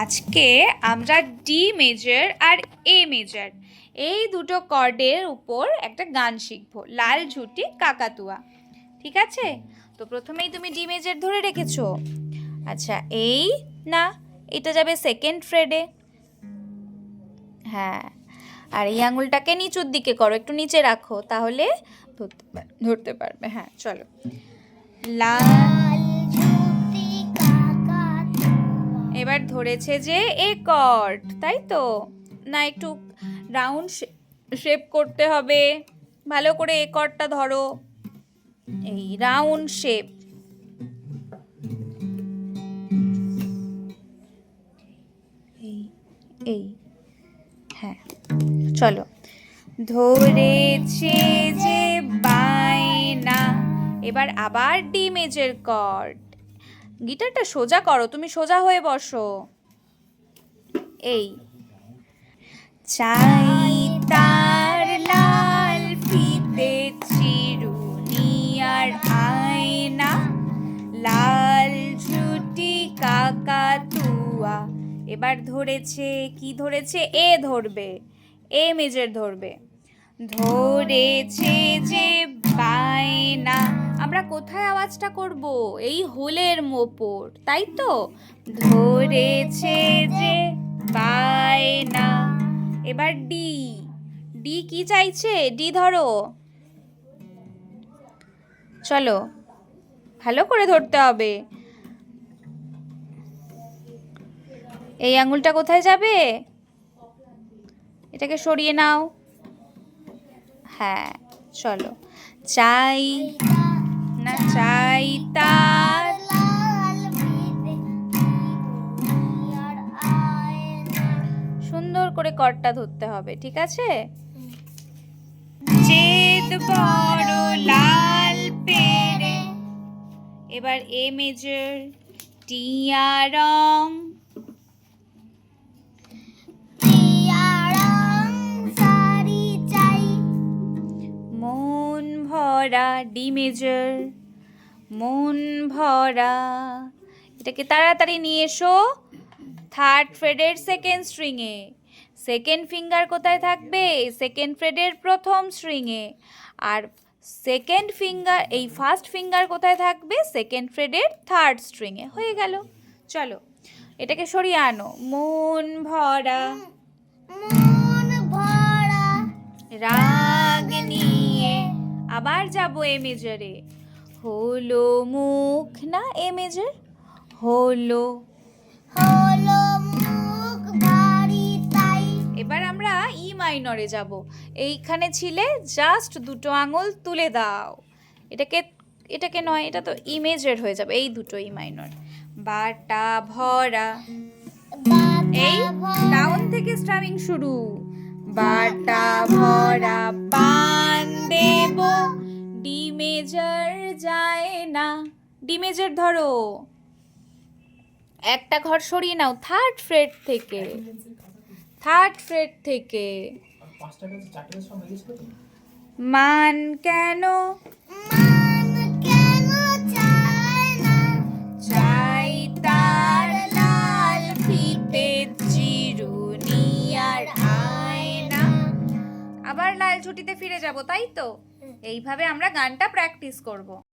আজকে আমরা D major আর এ মেজর এই দুটো কর্ডের উপর একটা গান শিখবো, লাল ঝুঁটি কাকাতুয়া। ঠিক আছে, তো প্রথমেই তুমি ডি মেজর ধরে রেখেছো। আচ্ছা, এই না, এটা যাবে সেকেন্ড ফ্রেডে। হ্যাঁ, আর এই আঙুলটাকে নিচুর দিকে করো, একটু নিচে রাখো, তাহলে ধরতে পারবে। হ্যাঁ, চলো। লাল ঝুঁটি কাকাতুয়া। এবার ধরেছে যে এ কর্ড, তাই তো না? একটু রাউন্ড শেপ করতে হবে, ভালো করে এ কর্ডটা ধরো, এই রাউন্ড শেপ। এই হ্যাঁ, চলো। ধরেছে যে বায়না। এবার আবার ডি মেজর কর্ড। গিটারটা সোজা করো, তুমি সোজা হয়ে বসো। এই চাই তার লাল ফিতে চিরুনি আর আয়না, লাল ঝুঁটি কাকাতুয়া। এবার ধরেছে কি? ধরেছে এ ধরবে, এ মেজর ধরবে। ধরেছে যে বায়না। আমরা কোথায় আওয়াজটা করব? এই হোলের ওপর, তাই তো? ধরেছে যে বায়না। এবার ডি, ডি কি চাইছে? ডি ধরো, চলো, ভালো করে ধরতে হবে। এই আঙুলটা কোথায় যাবে? এটাকে সরিয়ে নাও। হ্যাঁ, চলো। চাই না, চাই তার সুন্দর করে কর্ডটা ধরতে হবে, ঠিক আছে? চেদ বড় লাল পেড়ে। এবার এ মেজর, টিয়া রং, মন ভরা। ডি মেজর, মন ভরা। এটাকে তাড়াতাড়ি নিয়ে এসো থার্ড ফ্রেডের সেকেন্ড স্ট্রিংয়ে। সেকেন্ড ফিঙ্গার কোথায় থাকবে? সেকেন্ড ফ্রেডের প্রথম স্ট্রিংয়ে। আর সেকেন্ড ফিঙ্গার, এই ফার্স্ট ফিঙ্গার কোথায় থাকবে? সেকেন্ড ফ্রেডের থার্ড স্ট্রিংয়ে। হয়ে গেল, চলো এটাকে সরিয়ে আনো। মন ভরা, রাগ নিয়ে। আবার যাব এ মেজরে। হলো মুখ, না এ মেজর, হলো মুখ ভারী তাই। এবার আমরা ই মাইনরে যাব। এইখানে ছিলে, জাস্ট দুটো আঙুল তুলে দাও। এটাকে নয়, এটা তো ই মেজর হয়ে যাবে। এই দুটো ই মাইনর। বাটা ভরা, এই ডাউন থেকে স্ট্রামিং শুরু। বাটা ভরা পান দেব, ডি মেজর যায় না। ডি মেজর ধরো, একটা ঘর সরিয়ে নাও থার্ড ফ্রেড থেকে, থার্ড ফ্রেড থেকে। মান কেন, চাই তার লাল ফিতে চিরুনি আর আয়না। আবার লাল ঝুঁটিতে ফিরে যাব, তাই তো? এইভাবে আমরা গানটা প্র্যাকটিস করব।